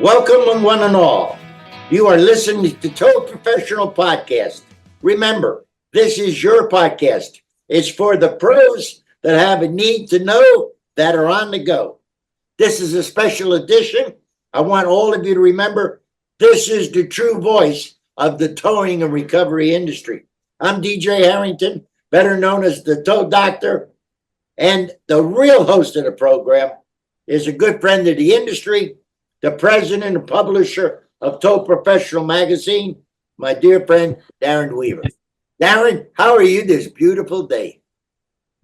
Welcome, one and all. You are listening to Tow Professional Podcast. Remember, this is your podcast. It's for the pros that have a need to know that are on the go. This is a special edition. I want all of you to remember this is the true voice of the towing and recovery industry. I'm DJ Harrington, better known as the Tow Doctor, and the real host of the program is a good friend of the industry, the president and publisher of Tow Professional Magazine, my dear friend, Darren Weaver. Darren, how are you this beautiful day?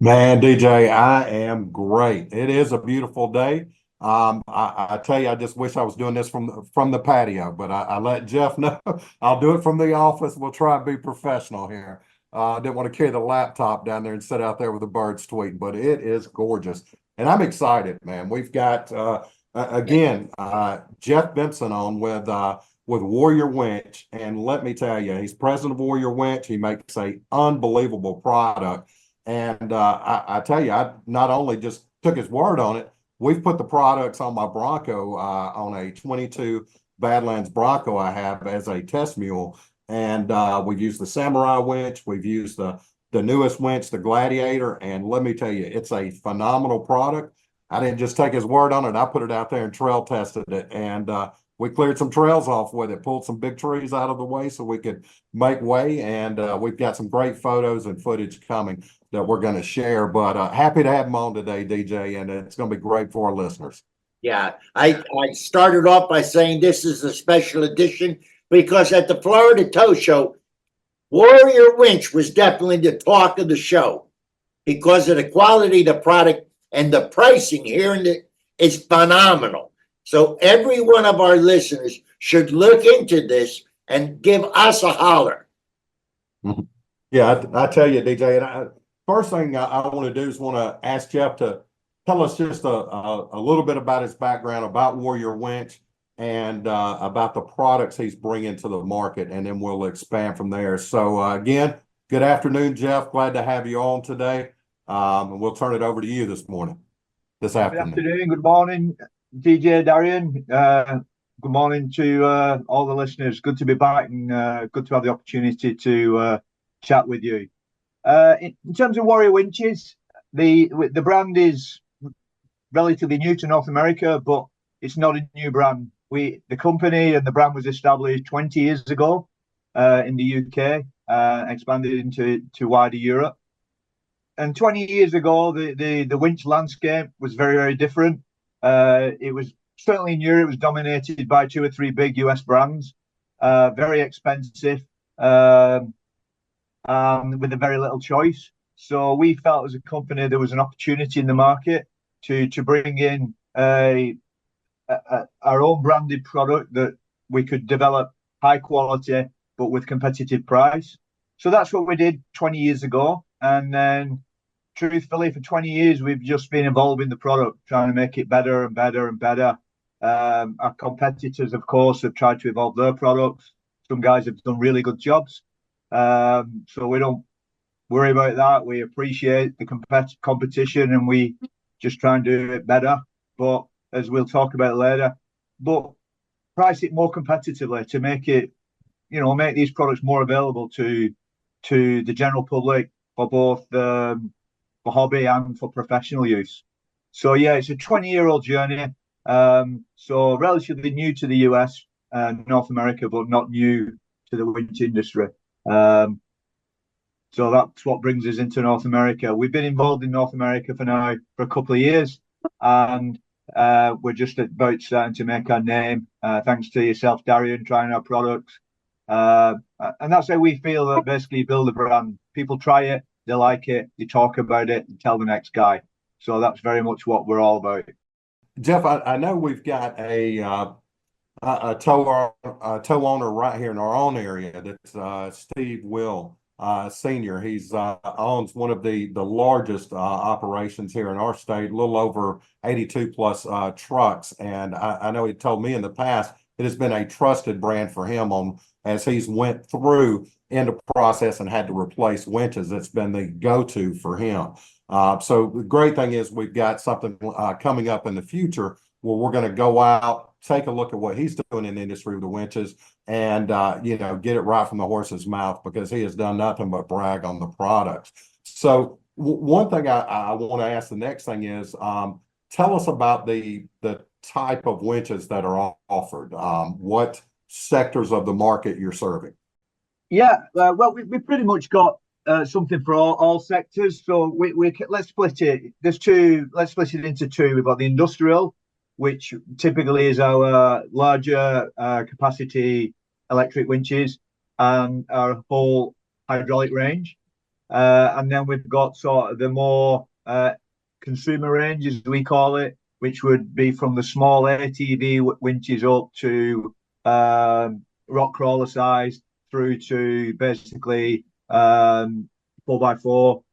Man, DJ, I am great. It is a beautiful day. I tell you, I just wish I was doing this from the patio, but I let Jeff know I'll do it from the office. We'll try and be professional here. I didn't want to carry the laptop down there and sit out there with the birds tweeting, but it is gorgeous. And I'm excited, man. We've got, Jeff Bimson on with Warrior Winch. And let me tell you, he's president of Warrior Winch. He makes an unbelievable product. And I tell you, I not only just took his word on it, we've put the products on my Bronco, on a 22 Badlands Bronco I have as a test mule. And we've used the Samurai winch. We've used the newest winch, the Gladiator. And let me tell you, it's a phenomenal product. I didn't just take his word on it. I put it out there and trail tested it. And we cleared some trails off with it, pulled some big trees out of the way so we could make way. And we've got some great photos and footage coming that we're going to share. But happy to have him on today, DJ, and it's going to be great for our listeners. Yeah, I started off by saying this is a special edition because at the Florida Tow Show, Warrior Winch was definitely the talk of the show because of the quality of the product and the pricing here is phenomenal. So every one of our listeners should look into this and give us a holler. Yeah, I tell you, DJ, and first thing I want to do is want to ask Jeff to tell us just a little bit about his background, about Warrior Winch, and about the products he's bringing to the market, and then we'll expand from there. So again, good afternoon, Jeff. Glad to have you on today. And we'll turn it over to you this afternoon. Good afternoon, good morning, DJ Darian. Good morning to all the listeners. Good to be back and good to have the opportunity to chat with you. In terms of Warrior Winches, the brand is relatively new to North America, but it's not a new brand. The company and the brand was established 20 years ago in the UK, expanded into wider Europe. And 20 years ago, the winch landscape was very, very different. It was certainly in Europe, it was dominated by 2 or 3 big US brands, very expensive, with a very little choice. So we felt as a company there was an opportunity in the market to bring in our own branded product that we could develop high quality but with competitive price. So that's what we did 20 years ago. And then truthfully, for 20 years, we've just been evolving the product, trying to make it better and better and better. Our competitors, of course, have tried to evolve their products. Some guys have done really good jobs. So we don't worry about that. We appreciate the competition and we just try and do it better. But as we'll talk about later, but price it more competitively to make it, make these products more available to the general public for both for hobby and for professional use. So yeah, it's a 20-year-old journey. So relatively new to the US and North America, but not new to the winch industry. So that's what brings us into North America. We've been involved in North America for a couple of years, and we're just about starting to make our name, thanks to yourself, Darian, trying our products. And that's how we feel that basically build a brand. People try it, they like it, they talk about it, and tell the next guy. So that's very much what we're all about. Jeff, I know we've got a tow owner right here in our own area. That's Steve Will Senior. He's owns one of the largest operations here in our state, a little over 82 plus trucks. And I know he told me in the past it has been a trusted brand for him as he's went through in the process and had to replace winches. It's been the go-to for him. So the great thing is we've got something coming up in the future where we're going to go out, take a look at what he's doing in the industry with the winches, and get it right from the horse's mouth, because he has done nothing but brag on the products. So one thing I want to ask, the next thing is, tell us about the type of winches that are offered. What sectors of the market you're serving? Yeah, well, we pretty much got something for all sectors. So let's split it. Let's split it into two. We've got the industrial, which typically is our larger capacity electric winches and our whole hydraulic range. And then we've got sort of the more consumer range, as we call it, which would be from the small ATV winches up to rock crawler size, through to basically 4x4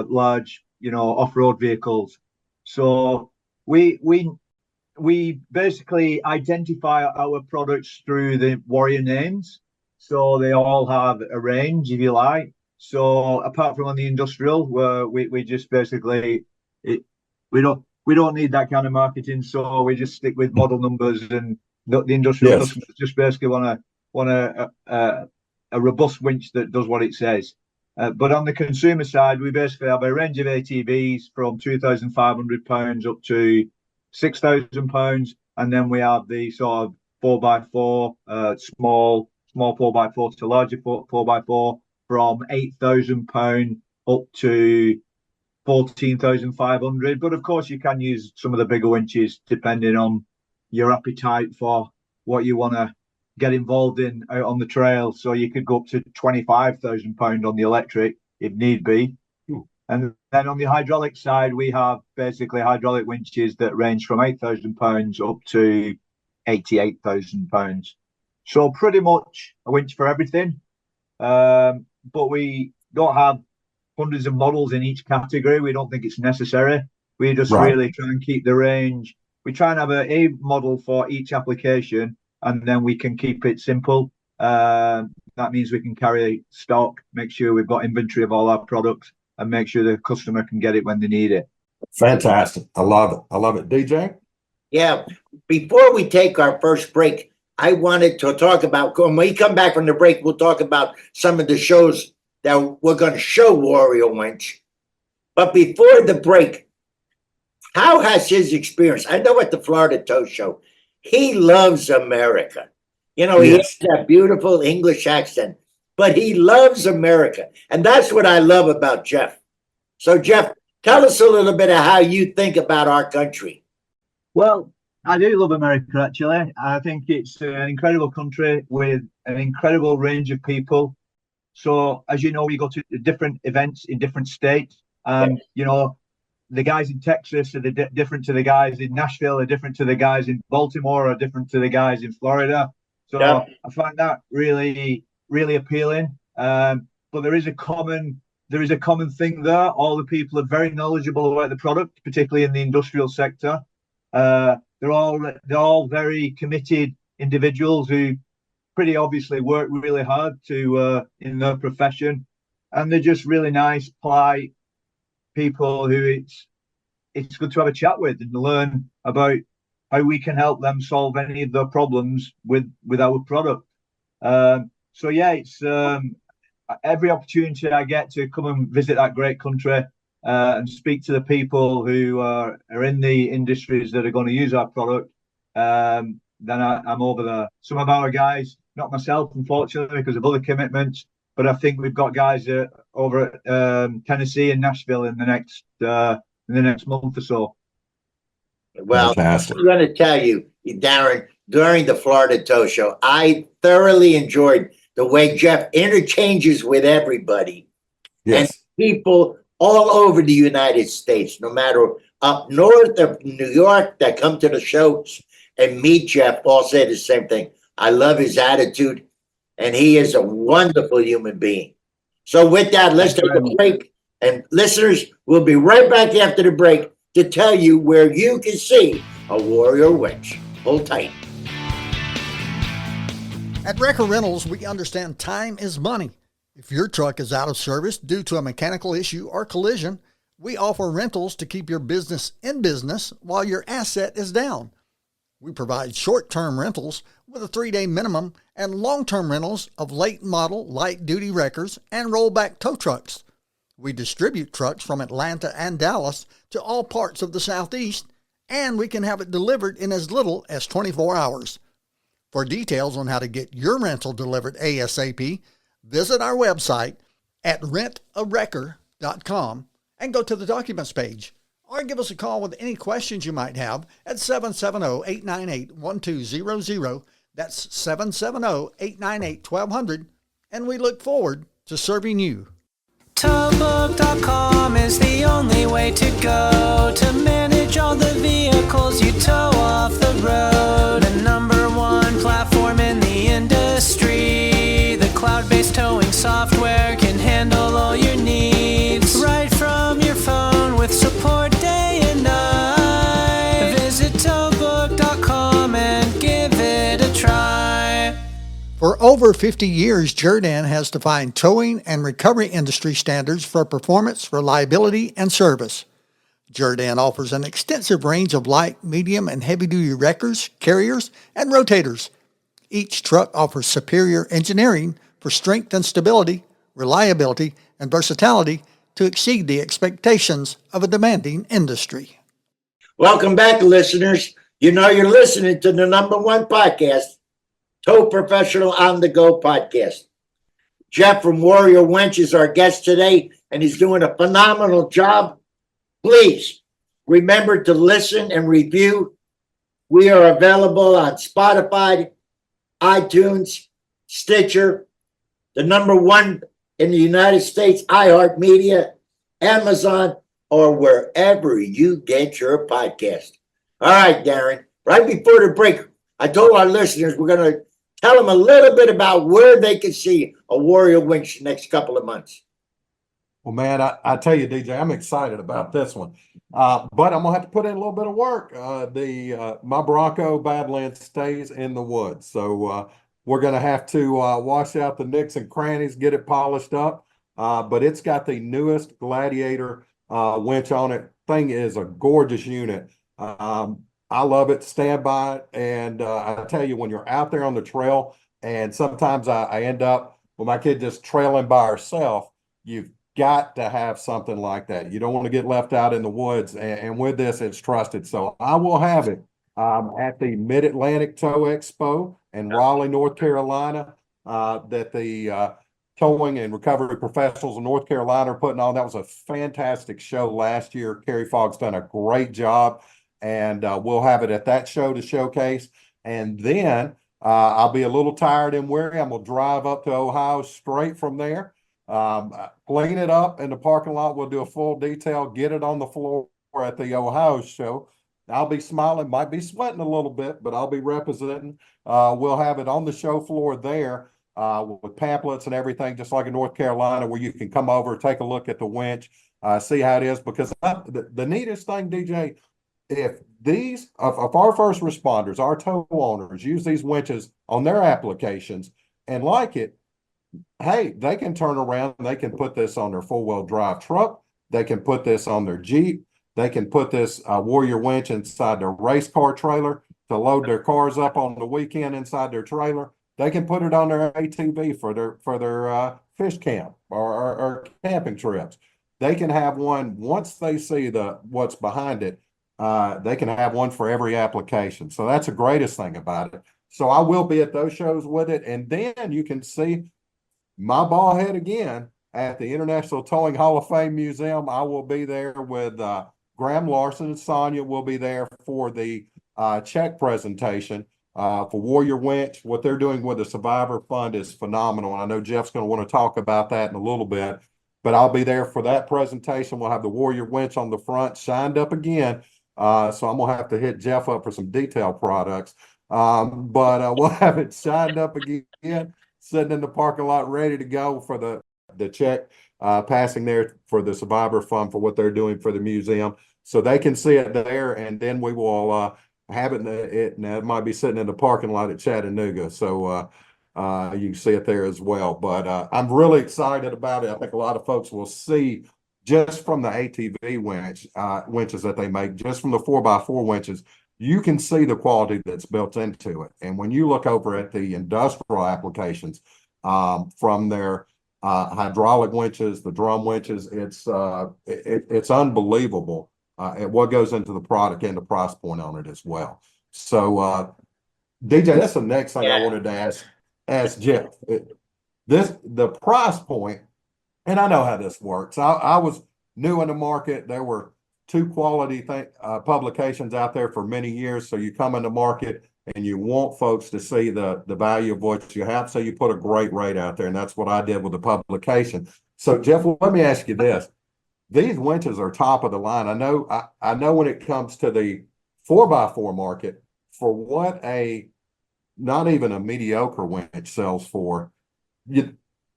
large, off-road vehicles. So we basically identify our products through the warrior names. So they all have a range, if you like. So apart from on the industrial, where we just basically we don't need that kind of marketing. So we just stick with model numbers, and the industrial customers just basically want a robust winch that does what it says. But on the consumer side, we basically have a range of ATVs from £2,500 up to £6,000, and then we have the sort of 4x4, small 4x4 to larger 4x4 from £8,000 up to 14,500. But of course, you can use some of the bigger winches depending on your appetite for what you want to get involved in out on the trail. So you could go up to £25,000 on the electric if need be. And then on the hydraulic side, we have basically hydraulic winches that range from £8,000 up to £88,000. So pretty much a winch for everything. But we don't have hundreds of models in each category. We don't think it's necessary. We just really try and keep the range. We try and have a model for each application, and then we can keep it simple. That means we can carry stock, make sure we've got inventory of all our products, and make sure the customer can get it when they need it. Fantastic. I love it. I love it. DJ? Yeah. Before we take our first break, I wanted to talk about, when we come back from the break, we'll talk about some of the shows that we're going to show Warrior Winch. But before the break, how has his experience? I know at the Florida Tow Show, he loves America. He has that beautiful English accent, but he loves America. And that's what I love about Jeff. So, Jeff, tell us a little bit of how you think about our country. Well, I do love America, actually. I think it's an incredible country with an incredible range of people. So, as you know, we go to different events in different states. And, the guys in Texas are different to the guys in Nashville, are different to the guys in Baltimore, are different to the guys in Florida. So I find that really, really appealing. But there is a common thing there. All the people are very knowledgeable about the product, particularly in the industrial sector. They're all very committed individuals who pretty obviously work really hard to in their profession, and they're just really nice, polite people who it's good to have a chat with and learn about how we can help them solve any of their problems with our product. So yeah, it's every opportunity I get to come and visit that great country and speak to the people who are in the industries that are going to use our product, then I'm over there. Some of our guys, not myself, unfortunately, because of other commitments, but I think we've got guys over at Tennessee and Nashville in the next month or so. Well, fantastic. I'm going to tell you, Darren, during the Florida Tow Show, I thoroughly enjoyed the way Jeff interchanges with everybody. Yes. And people all over the United States, no matter up north of New York, that come to the shows and meet Jeff, all say the same thing. I love his attitude, and he is a wonderful human being. So with that, let's take a break. And listeners, we'll be right back after the break to tell you where you can see a Warrior Winch. Hold tight. At Wrecker Rentals, we understand time is money. If your truck is out of service due to a mechanical issue or collision, we offer rentals to keep your business in business while your asset is down. We provide short-term rentals with a 3-day minimum and long-term rentals of late model light-duty wreckers and rollback tow trucks. We distribute trucks from Atlanta and Dallas to all parts of the Southeast, and we can have it delivered in as little as 24 hours. For details on how to get your rental delivered ASAP, visit our website at rentawrecker.com and go to the documents page, or give us a call with any questions you might have at 770-898-1200. That's 770-898-1200, and we look forward to serving you. Towbook.com is the only way to go to manage all the vehicles you tow off the road. The #1 platform in the industry. The cloud-based towing software can handle all your needs right from your phone with support day and night. Visit Towbook.com and give it a try. For over 50 years, Jerdan has defined towing and recovery industry standards for performance, reliability, and service. Jerdan offers an extensive range of light, medium, and heavy-duty wreckers, carriers, and rotators. Each truck offers superior engineering for strength and stability, reliability, and versatility to exceed the expectations of a demanding industry. Welcome back, listeners. You know you're listening to the #1 podcast, Tow Professional on the Go podcast. Jeff from Warrior Winch is our guest today, and he's doing a phenomenal job. Please remember to listen and review. We are available on Spotify, iTunes, Stitcher, the #1 in the United States, iHeartMedia, Amazon, or wherever you get your podcast. All right, Darren, right before the break, I told our listeners we're going to tell them a little bit about where they can see a Warrior Winch next couple of months. Well, man, I tell you, DJ, I'm excited about this one. But I'm gonna have to put in a little bit of work. My Bronco Badlands stays in the woods, so we're gonna have to wash out the nicks and crannies, get it polished up. But it's got the newest Gladiator winch on it. Thing is a gorgeous unit. I love it. Stand by it, and I tell you, when you're out there on the trail, and sometimes I end up with my kid just trailing by herself, you've got to have something like that. You don't want to get left out in the woods, and with this, it's trusted. So I will have it at the Mid-Atlantic Tow Expo in Raleigh, North Carolina, that the Towing and Recovery Professionals of North Carolina are putting on. That was a fantastic show last year. Kerry Fogg's done a great job, and we'll have it at that show to showcase. And then I'll be a little tired and weary. I'm going to drive up to Ohio straight from there. Clean it up in the parking lot. We'll do a full detail, get it on the floor at the Ohio show. I'll be smiling, might be sweating a little bit, but I'll be representing. We'll have it on the show floor there with pamphlets and everything, just like in North Carolina, where you can come over, take a look at the winch, see how it is. Because the neatest thing, DJ, if our first responders, our tow owners use these winches on their applications and like it, hey, they can turn around and they can put this on their four-wheel drive truck. They can put this on their Jeep. They can put this Warrior winch inside their race car trailer to load their cars up on the weekend inside their trailer. They can put it on their ATV for their fish camp or camping trips. They can have one once they see what's behind it. They can have one for every application. So that's the greatest thing about it. So I will be at those shows with it, and then you can see my ball head again at the International Towing Hall of Fame Museum. I will be there with Graham Larson and Sonia will be there for the check presentation for Warrior Winch. What they're doing with the Survivor Fund is phenomenal. And I know Jeff's going to want to talk about that in a little bit, but I'll be there for that presentation. We'll have the Warrior Winch on the front, shined up again. So I'm going to have to hit Jeff up for some detail products. But we'll have it shined up again, sitting in the parking lot ready to go for the check passing there for the Survivor Fund for what they're doing for the museum. So they can see it there, and then we will have it. It might be sitting in the parking lot at Chattanooga, so you can see it there as well. But I'm really excited about it. I think a lot of folks will see just from the ATV winches that they make, just from the 4x4 winches, you can see the quality that's built into it. And when you look over at the industrial applications, from their hydraulic winches, the drum winches, it's unbelievable at what goes into the product and the price point on it as well. So, DJ, that's the next thing I wanted to ask Jeff. The price point, and I know how this works. I was new in the market. There were two quality publications out there for many years. So you come into market and you want folks to see the value of what you have. So you put a great rate out there. And that's what I did with the publication. So Jeff, let me ask you this. These winches are top of the line. I know when it comes to the 4x4 market, for what not even a mediocre winch sells for,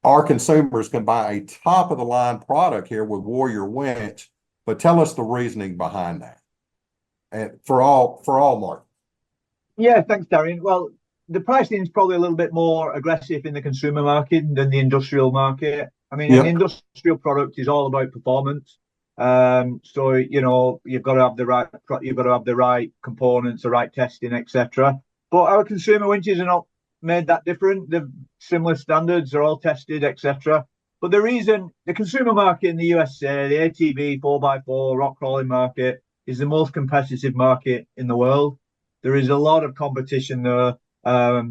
our consumers can buy a top of the line product here with Warrior Winch. But tell us the reasoning behind that, and for all markets. Yeah, thanks, Darren. Well, the pricing is probably a little bit more aggressive in the consumer market than the industrial market. I mean, an industrial product is all about performance. So you've got to have the right components, the right testing, etc. But our consumer winches are not made that different. They're similar standards. They're all tested, etc. But the reason the consumer market in the USA, the ATV 4x4 rock crawling market, is the most competitive market in the world. There is a lot of competition there, a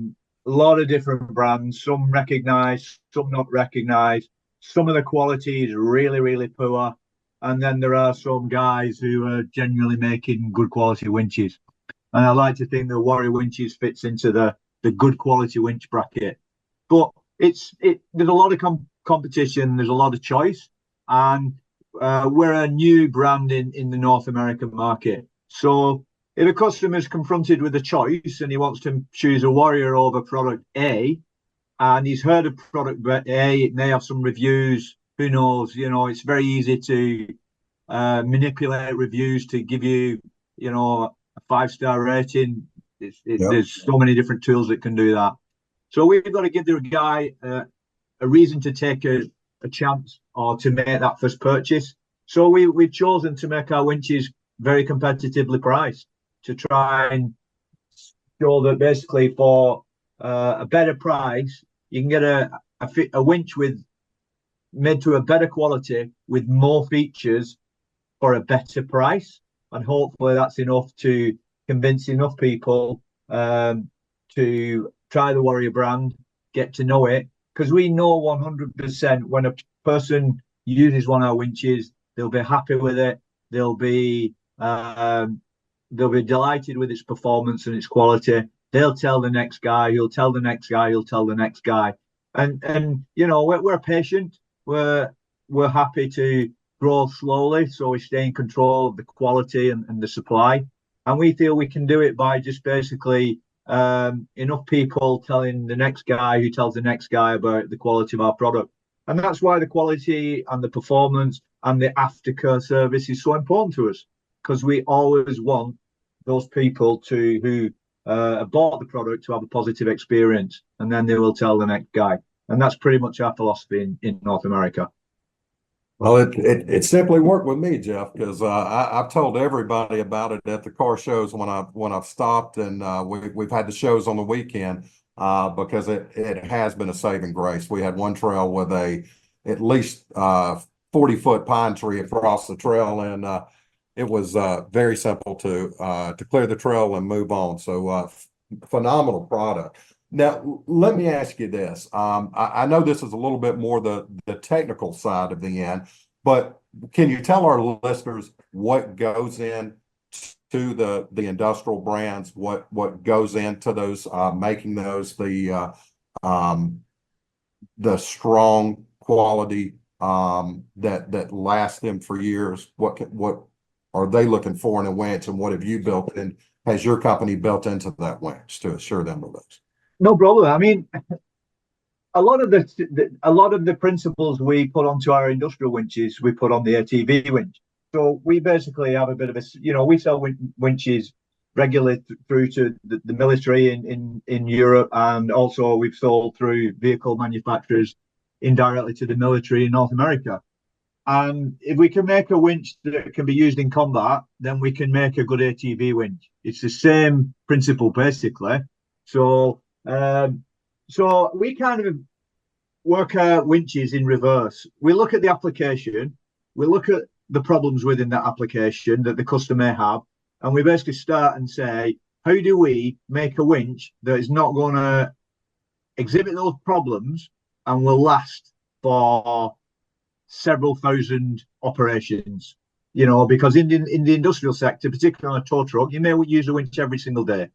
lot of different brands, some recognized, some not recognized. Some of the quality is really, really poor. And then there are some guys who are genuinely making good quality winches. And I like to think that Warrior Winches fits into the good quality winch bracket. But there's a lot of competition, there's a lot of choice, and we're a new brand in the North American market. So if a customer is confronted with a choice and he wants to choose a Warrior over product A, and he's heard of product A, it may have some reviews, who knows, it's very easy to manipulate reviews to give you, a 5-star rating. There's so many different tools that can do that. So we've got to give the guy a reason to take a chance or to make that first purchase. So we've chosen to make our winches very competitively priced to try and show that basically for a better price, you can get a winch made to a better quality with more features for a better price. And hopefully that's enough to convince enough people to try the Warrior brand, get to know it. Because we know 100% when a person uses one of our winches, they'll be happy with it. They'll be delighted with its performance and its quality. They'll tell the next guy. He'll tell the next guy. He'll tell the next guy. And we're patient. We're happy to grow slowly, so we stay in control of the quality and the supply. And we feel we can do it by just basically enough people telling the next guy who tells the next guy about the quality of our product. And that's why the quality and the performance and the aftercare service is so important to us, because we always want those people who bought the product to have a positive experience, and then they will tell the next guy. And that's pretty much our philosophy in North America. Well, it simply worked with me, Jeff, because I've told everybody about it at the car shows when I've stopped, and we've had the shows on the weekend because it has been a saving grace. We had one trail with at least 40-foot pine tree across the trail, and it was very simple to clear the trail and move on. So phenomenal product. Now, let me ask you this. I know this is a little bit more the technical side of the end, but can you tell our listeners what goes in to the industrial brands, what goes into those, making those the strong quality that lasts them for years? What are they looking for in a winch, and what have you built and has your company built into that winch to assure them of this? No problem. I mean, a lot of the principles we put onto our industrial winches, we put on the ATV winch. So we basically have a bit of we sell winches regularly through to the military in Europe, and also we've sold through vehicle manufacturers indirectly to the military in North America. And if we can make a winch that can be used in combat, then we can make a good ATV winch. It's the same principle basically. So so we kind of work our winches in reverse. We look at the application, we look at the problems within that application that the customer may have, and we basically start and say, how do we make a winch that is not going to exhibit those problems and will last for several thousand operations? You know, because in the industrial sector, particularly on a tow truck, you may use a winch every single day.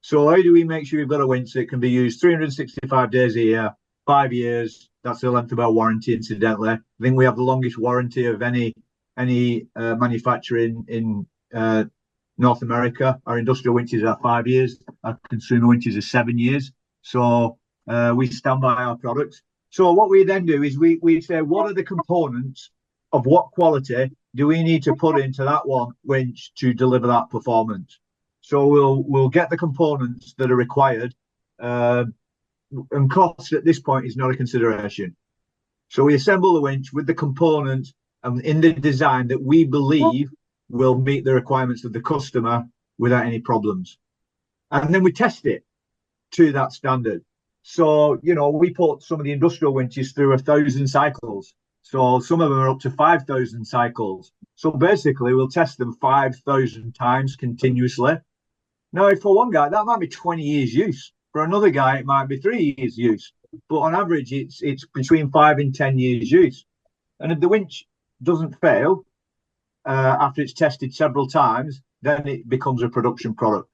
So how do we make sure you've got a winch that can be used 365 days a year, 5 years? That's the length of our warranty, incidentally. I think we have the longest warranty of any manufacturer in North America. Our industrial winches are 5 years. Our consumer winches are 7 years. So we stand by our products. So what we then do is we say, what are the components of what quality do we need to put into that one winch to deliver that performance? So we'll get the components that are required, and cost at this point is not a consideration. So we assemble the winch with the components and in the design that we believe will meet the requirements of the customer without any problems. And then we test it to that standard. So, you know, we put some of the industrial winches through 1,000 cycles. So some of them are up to 5,000 cycles. So basically, we'll test them 5,000 times continuously. Now, for one guy, that might be 20 years use. For another guy, it might be 3 years use. But on average, it's between 5 and 10 years use. And if the winch doesn't fail after it's tested several times, then it becomes a production product.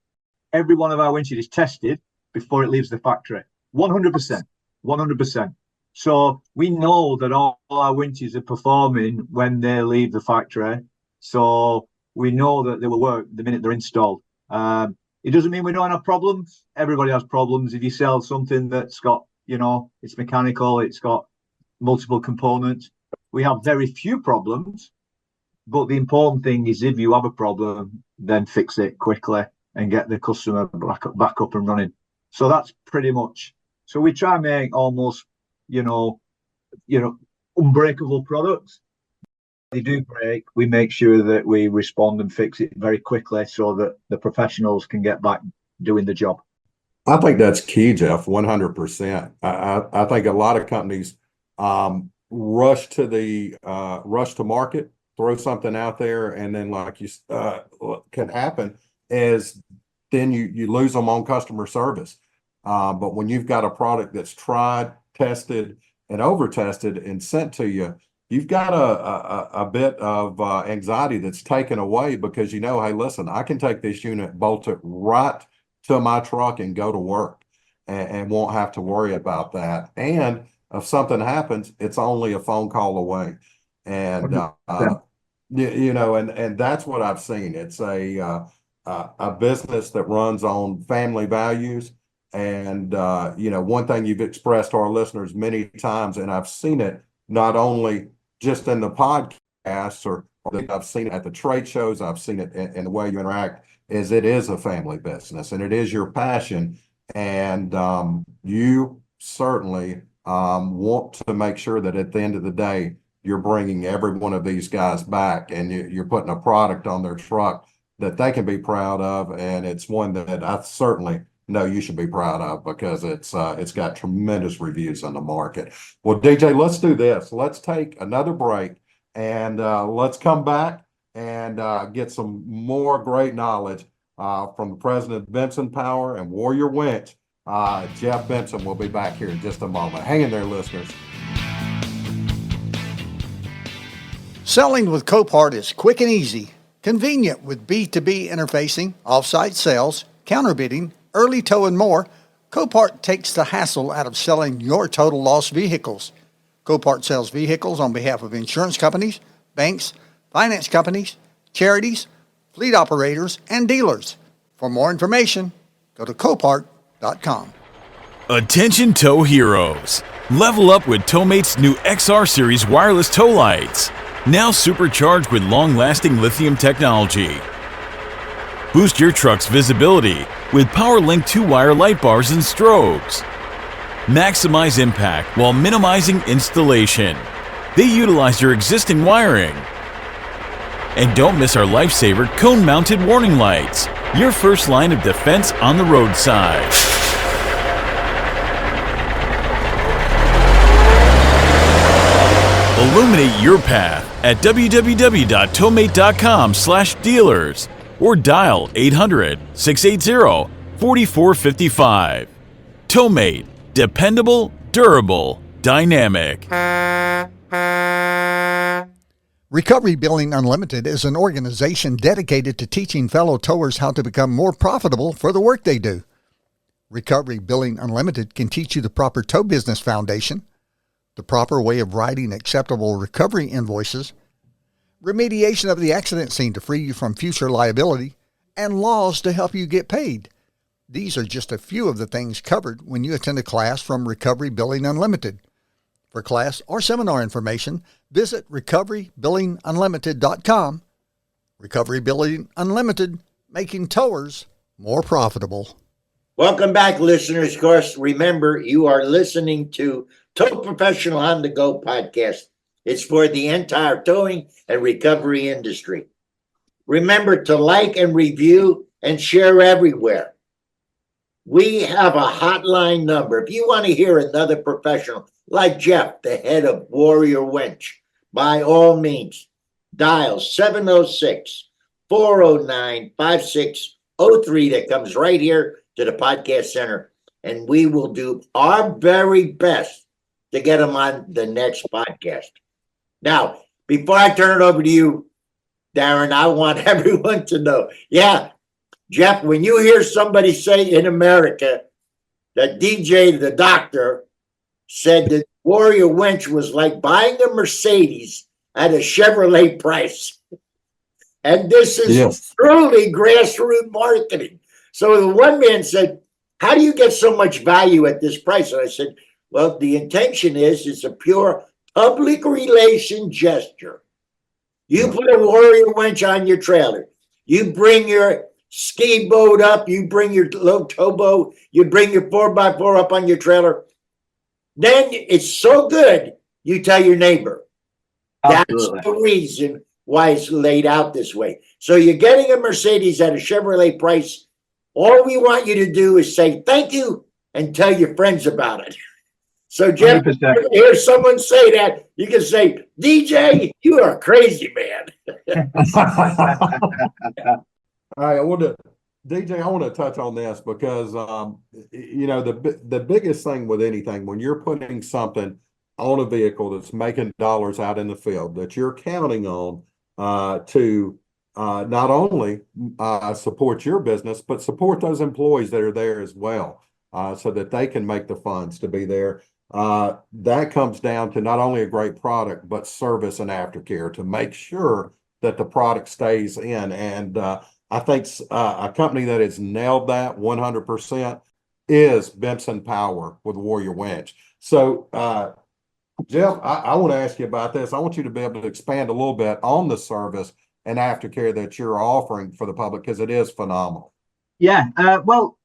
Every one of our winches is tested before it leaves the factory. 100%. 100%. So we know that all our winches are performing when they leave the factory. So we know that they will work the minute they're installed. It doesn't mean we don't have problems. Everybody has problems. If you sell something that's got, you know, it's mechanical, it's got multiple components, we have very few problems. But the important thing is if you have a problem, then fix it quickly and get the customer back up and running. So that's pretty much. So we try and make almost, you know, unbreakable products. They do break, we make sure that we respond and fix it very quickly so that the professionals can get back doing the job. I think that's key, Jeff, 100%. I think a lot of companies rush to market, throw something out there, and then like you what can happen is then you lose them on customer service. But when you've got a product that's tried, tested, and over-tested and sent to you, you've got a bit of anxiety that's taken away because you know, hey, listen, I can take this unit, bolt it right to my truck and go to work and won't have to worry about that. And if something happens, it's only a phone call away. And, you know, and that's what I've seen. It's a business that runs on family values. And, you know, one thing you've expressed to our listeners many times, and I've seen it not only just in the podcasts or I've seen it at the trade shows, I've seen it in the way you interact, is it is a family business and it is your passion. And you certainly want to make sure that at the end of the day, you're bringing every one of these guys back and you're putting a product on their truck that they can be proud of. And it's one that I certainly know you should be proud of because it's got tremendous reviews on the market. Well, DJ, let's do this. Let's take another break and let's come back and get some more great knowledge from the president of Bimson Power and Warrior Winch. Jeff Bimson will be back here in just a moment. Hang in there, listeners. Selling with Copart is quick and easy, convenient with B2B interfacing, offsite sales, counterbidding, early tow, and more. Copart takes the hassle out of selling your total loss vehicles. Copart sells vehicles on behalf of insurance companies, banks, finance companies, charities, fleet operators, and dealers. For more information, go to Copart.com. Attention tow heroes. Level up with Towmate's new XR Series wireless tow lights. Now supercharged with long-lasting lithium technology. Boost your truck's visibility with PowerLink 2-wire light bars and strobes. Maximize impact while minimizing installation. They utilize your existing wiring. And don't miss our lifesaver cone-mounted warning lights. your first line of defense on the roadside. Illuminate your path at www.towmate.com/dealers or dial 800-680-4455. Towmate, dependable, durable, dynamic. Recovery Billing Unlimited is an organization dedicated to teaching fellow towers how to become more profitable for the work they do. Recovery Billing Unlimited can teach you the proper tow business foundation, the proper way of writing acceptable recovery invoices, remediation of the accident scene to free you from future liability, and laws to help you get paid. These are just a few of the things covered when you attend a class from Recovery Billing Unlimited. For class or seminar information, visit recoverybillingunlimited.com. Recovery Billing Unlimited, making towers more profitable. Welcome back, listeners. Of course, remember, you are listening to Tow Professional on the Go podcast. It's for the entire towing and recovery industry. Remember to like and review and share everywhere. We have a hotline number. If you want to hear another professional like Jeff, the head of Warrior Winch, by all means, dial 706-409-5603. That comes right here to the podcast center, and we will do our very best to get them on the next podcast. Now, before I turn it over to you, Darren, I want everyone to know, Jeff, when you hear somebody say in America that DJ the doctor said that Warrior Winch was like buying a Mercedes at a Chevrolet price. And this is truly grassroots marketing. So the one man said, how do you get so much value at this price? And I said, well, the intention is it's a pure public relation gesture. You put a Warrior Winch on your trailer. You bring your ski boat up. You bring your low towboat. You bring your 4x4 up on your trailer. Then it's so good, you tell your neighbor. Absolutely. That's the reason why it's laid out this way. So you're getting a Mercedes at a Chevrolet price. All we want you to do is say thank you and tell your friends about it. So, Jeff, 100%. if you hear someone say that, you can say, DJ, you are a crazy man. All right, DJ, I want to touch on this because, the biggest thing with anything, when you're putting something on a vehicle that's making dollars out in the field, that you're counting on to not only support your business, but support those employees that are there as well, so that they can make the funds to be there. That comes down to not only a great product, but service and aftercare to make sure that the product stays in. And I think a company that has nailed that 100% is Bimson Power with Warrior Winch. So, Jeff, I want to ask you about this. I want you to be able to expand a little bit on the service and aftercare that you're offering for the public, because it is phenomenal. Yeah, well,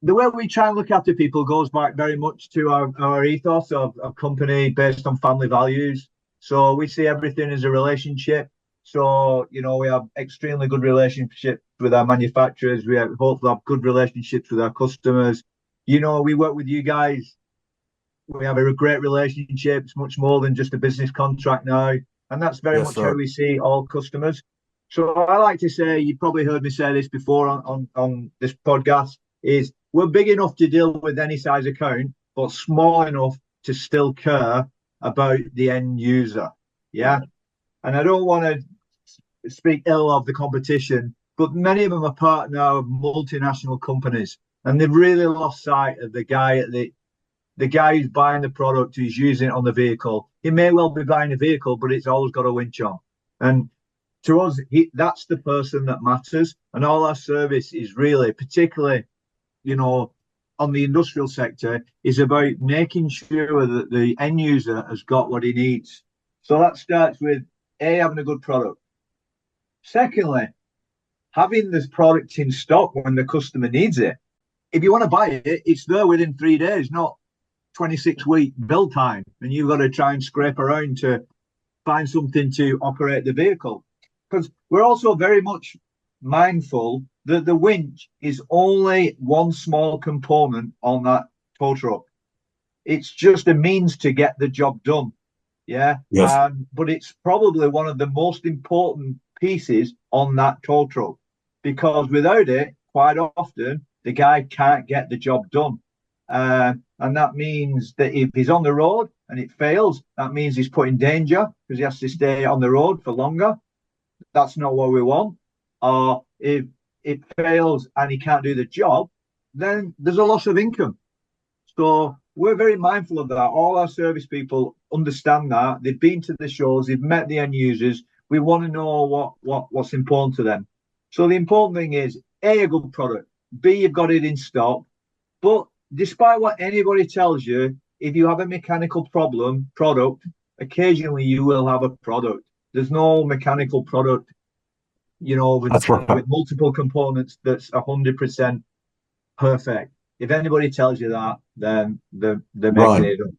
the way we try and look after people goes back very much to our ethos of company based on family values. So we see everything as a relationship. So, we have extremely good relationships with our manufacturers. We hopefully have good relationships with our customers. We work with you guys. We have a great relationship. It's much more than just a business contract now. And that's very much how we see all customers. So I like to say, you probably heard me say this before on this podcast, is we're big enough to deal with any size account, but small enough to still care about the end user. Yeah. And I don't want to speak ill of the competition, but many of them are part now of multinational companies, and they've really lost sight of the guy who's buying the product, who's using it on the vehicle. He may well be buying a vehicle, but it's always got a winch on. And to us, that's the person that matters. And all our service is really, particularly, on the industrial sector, is about making sure that the end user has got what he needs. So that starts with having a good product. Secondly, having this product in stock when the customer needs it. If you want to buy it, it's there within 3 days, not 26-week build time. And you've got to try and scrape around to find something to operate the vehicle. Because we're also very much mindful that the winch is only one small component on that tow truck. It's just a means to get the job done. Yeah. Yes. But it's probably one of the most important pieces on that tow truck, because without it, quite often, the guy can't get the job done. And that means that if he's on the road and it fails, that means he's put in danger because he has to stay on the road for longer. That's not what we want. Or if it fails and he can't do the job, then there's a loss of income. So we're very mindful of that. All our service people understand that. They've been to the shows, they've met the end users. We want to know what's important to them. So the important thing is A, a good product, B, you've got it in stock. But despite what anybody tells you, if you have a mechanical product, occasionally you will have a product. There's no mechanical product, with multiple components that's 100% perfect. If anybody tells you that, then they're making it up.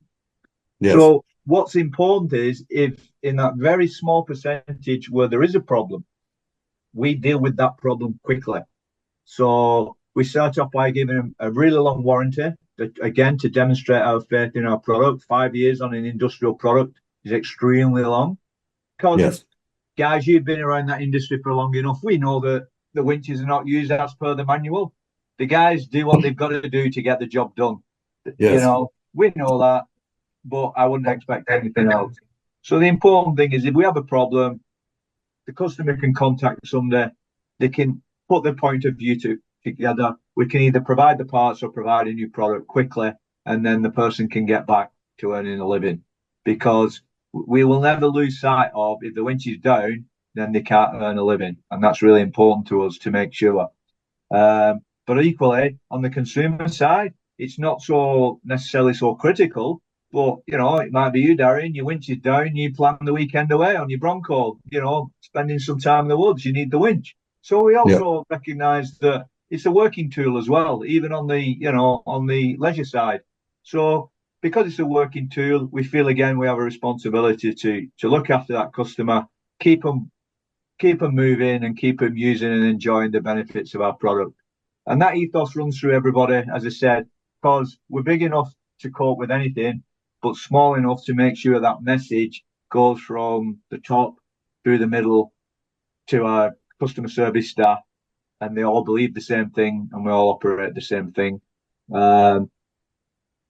Yes. So what's important is, if in that very small percentage where there is a problem, we deal with that problem quickly. So we start off by giving them a really long warranty, again, to demonstrate our faith in our product. 5 years on an industrial product is extremely long. Because, yes. Guys, you've been around that industry for long enough. We know that the winches are not used as per the manual. The guys do what they've got to do to get the job done. Yes. We know that, but I wouldn't expect anything else. So the important thing is, if we have a problem, the customer can contact somebody. They can put their point of view together. We can either provide the parts or provide a new product quickly, and then the person can get back to earning a living. Because we will never lose sight of, if the winch is down, then they can't earn a living. And that's really important to us to make sure. But equally, on the consumer side, it's not so necessarily so critical. But, it might be you, Darren, your winch is down, you plan the weekend away on your Bronco, spending some time in the woods, you need the winch. So we also recognise that it's a working tool as well, even on the leisure side. So because it's a working tool, we feel, again, we have a responsibility to look after that customer, keep them moving and keep them using and enjoying the benefits of our product. And that ethos runs through everybody, as I said, because we're big enough to cope with anything, but small enough to make sure that message goes from the top through the middle to our customer service staff, and they all believe the same thing and we all operate the same thing,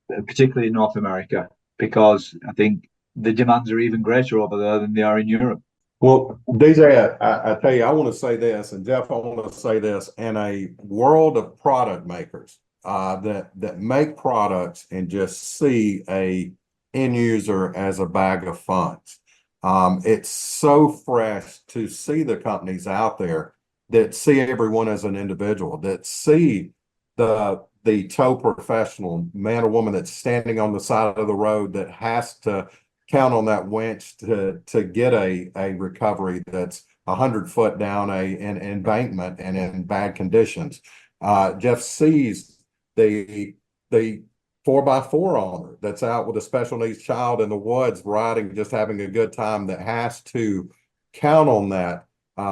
particularly in North America, because I think the demands are even greater over there than they are in Europe. Well, DJ, I tell you, I want to say this, and Jeff, I want to say this, in a world of product makers that make products and just see a end user as a bag of funds. It's so fresh to see the companies out there that see everyone as an individual, that see the tow professional, man or woman that's standing on the side of the road that has to count on that winch to get a recovery that's 100 foot down an embankment and in bad conditions. Jeff sees the 4x4 owner that's out with a special needs child in the woods riding, just having a good time, that has to count on that,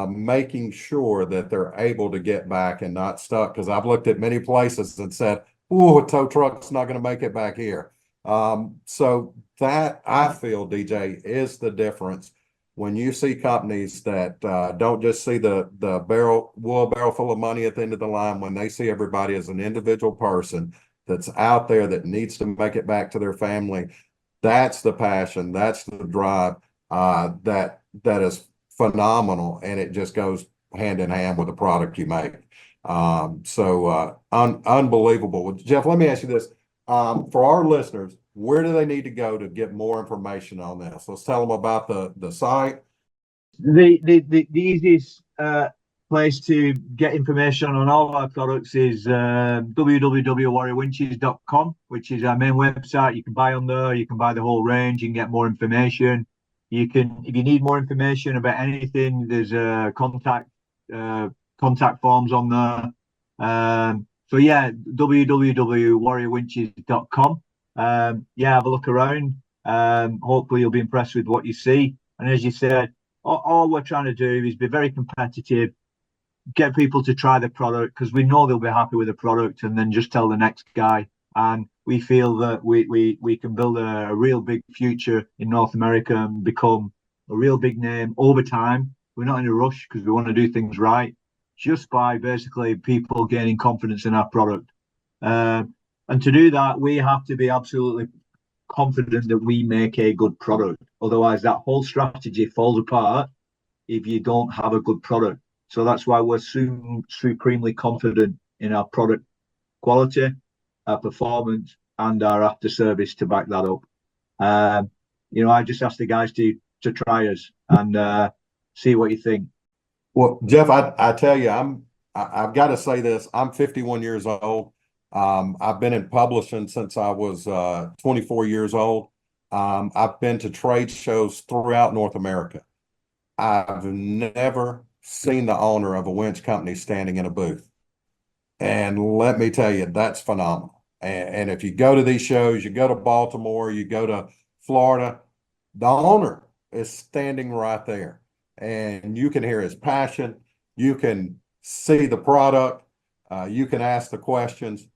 making sure that they're able to get back and not stuck. Because I've looked at many places and said, "Oh, a tow truck's not going to make it back here." So that, I feel, DJ, is the difference when you see companies that don't just see the barrel full of money at the end of the line, when they see everybody as an individual person that's out there that needs to make it back to their family. That's the passion, that's the drive, that is phenomenal, and it just goes hand in hand with the product you make. Unbelievable. Well, Jeff, let me ask you this. For our listeners, where do they need to go to get more information on this? Let's tell them about the site. The easiest place to get information on all our products is www.warriorwinches.com, which is our main website. You can buy on there, you can buy the whole range, you can get more information. You can, if you need more information about anything, there's contact forms on there. So yeah, www.warriorwinches.com. Have a look around. Hopefully you'll be impressed with what you see. And as you said, all we're trying to do is be very competitive, get people to try the product because we know they'll be happy with the product, and then just tell the next guy. And we feel that we can build a real big future in North America and become a real big name over time. We're not in a rush because we want to do things right, just by basically people gaining confidence in our product. And to do that, we have to be absolutely confident that we make a good product. Otherwise, that whole strategy falls apart if you don't have a good product. So that's why we're supremely confident in our product quality, our performance, and our after service to back that up. I just ask the guys to try us and see what you think. Well, Jeff, I tell you, I've got to say this. I'm 51 years old. I've been in publishing since I was 24 years old. I've been to trade shows throughout North America. I've never seen the owner of a winch company standing in a booth. And let me tell you, that's phenomenal. And if you go to these shows, you go to Baltimore, you go to Florida, the owner is standing right there. And you can hear his passion. You can see the product. You can ask the questions.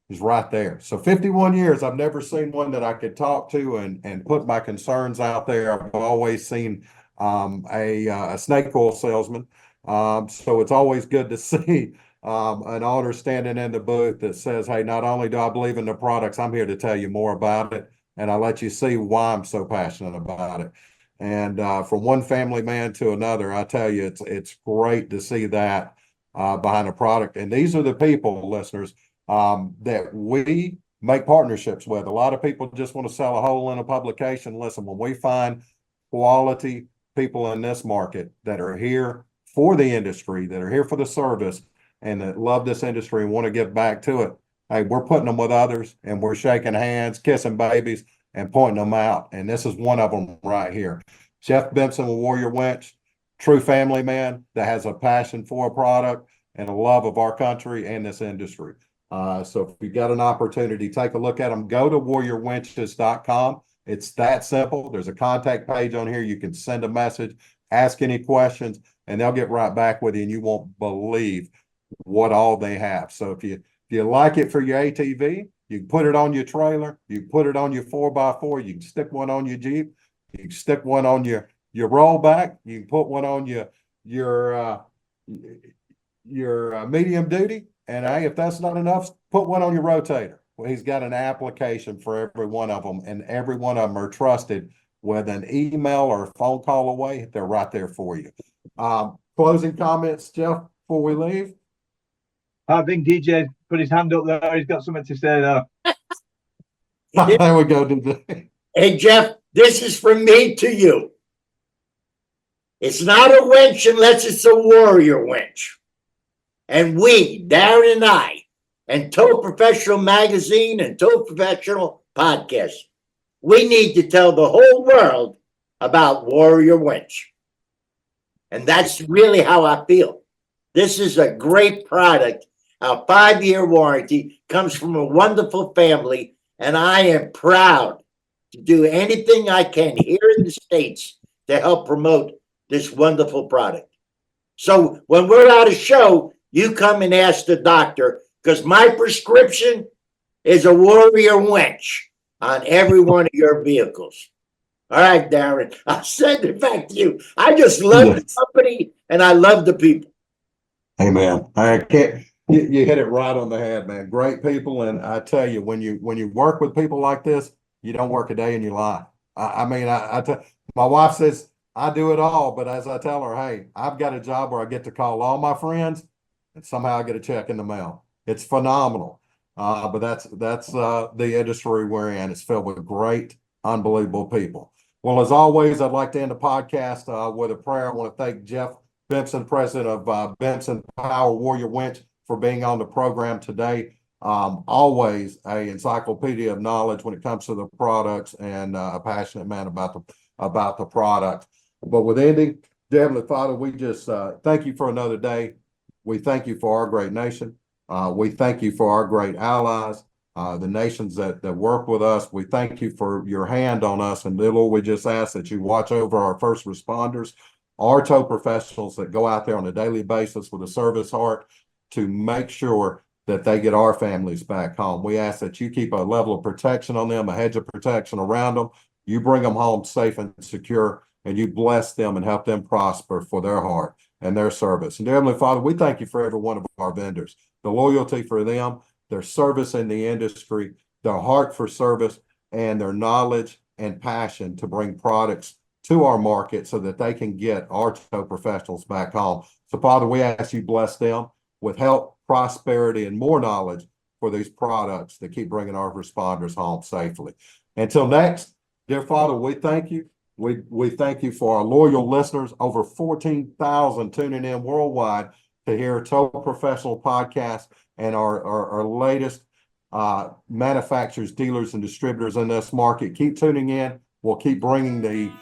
He's right there. So 51 years, I've never seen one that I could talk to and put my concerns out there. I've always seen a snake oil salesman. So it's always good to see an owner standing in the booth that says, hey, not only do I believe in the products, I'm here to tell you more about it. And I'll let you see why I'm so passionate about it. And from one family man to another, I tell you, it's great to see that behind a product. And these are the people, listeners, that we make partnerships with. A lot of people just want to sell a hole in a publication. Listen, when we find quality people in this market that are here for the industry, that are here for the service, and that love this industry and want to give back to it, hey, we're putting them with others, and we're shaking hands, kissing babies, and pointing them out. And this is one of them right here. Jeff Bimson with Warrior Winch, true family man that has a passion for a product and a love of our country and this industry. So if you got an opportunity, take a look at them. Go to warriorwinches.com. It's that simple. There's a contact page on here. You can send a message, ask any questions, and they'll get right back with you, and you won't believe what all they have. So if you like it for your ATV, you can put it on your trailer, you can put it on your 4x4, you can stick one on your Jeep, you can stick one on your rollback, you can put one on your medium duty. And hey, if that's not enough, put one on your rotator. Well, he's got an application for every one of them, and every one of them are trusted with an email or a phone call away. They're right there for you. Closing comments, Jeff, before we leave? I think DJ put his hand up there. He's got something to say there. There we go, DJ. Hey, Jeff, this is from me to you. It's not a winch unless it's a warrior winch. And we, Darren and I, and Tow Professional Magazine and Tow Professional Podcast, we need to tell the whole world about Warrior Winch. And that's really how I feel. This is a great product. Our 5-year warranty comes from a wonderful family, and I am proud to do anything I can here in the States to help promote this wonderful product. So when we're at a show, you come and ask the doctor, because my prescription is a Warrior Winch on every one of your vehicles. All right, Darren, I'll send it back to you. I just love the company and I love the people. Hey, man, I can't. You hit it right on the head, man. Great people, and I tell you, when you work with people like this, you don't work a day in your life. My wife says I do it all, but as I tell her, hey, I've got a job where I get to call all my friends, and somehow I get a check in the mail. It's phenomenal. But that's the industry we're in. It's filled with great, unbelievable people. Well, as always, I'd like to end the podcast with a prayer. I want to thank Jeff Bimson, president of Bimson Power Warrior Winch, for being on the program today. Always a encyclopedia of knowledge when it comes to the products, and a passionate man about the product. But with ending, dear Heavenly Father, we just thank you for another day. We thank you for our great nation. We thank you for our great allies, the nations that work with us. We thank you for your hand on us. And Lord, we just ask that you watch over our first responders. our tow professionals that go out there on a daily basis with a service heart to make sure that they get our families back home. We ask that you keep a level of protection on them, a hedge of protection around them. You bring them home safe and secure, and you bless them and help them prosper for their heart and their service. And dear Heavenly Father, we thank you for every one of our vendors, the loyalty for them, their service in the industry, their heart for service, and their knowledge and passion to bring products to our market so that they can get our tow professionals back home. So Father, we ask you bless them with health, prosperity, and more knowledge for these products that keep bringing our responders home safely. Until next, dear Father, we thank you. We thank you for our loyal listeners, over 14,000 tuning in worldwide to hear Tow Professional Podcast and our latest manufacturers, dealers, and distributors in this market. Keep tuning in. We'll keep bringing the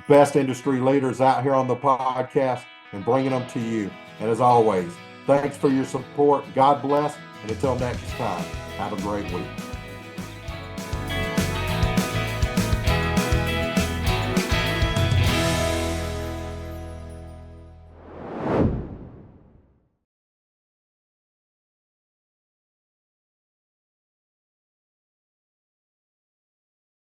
best industry leaders out here on the podcast and bringing them to you. And as always, thanks for your support. God bless. And until next time, have a great week.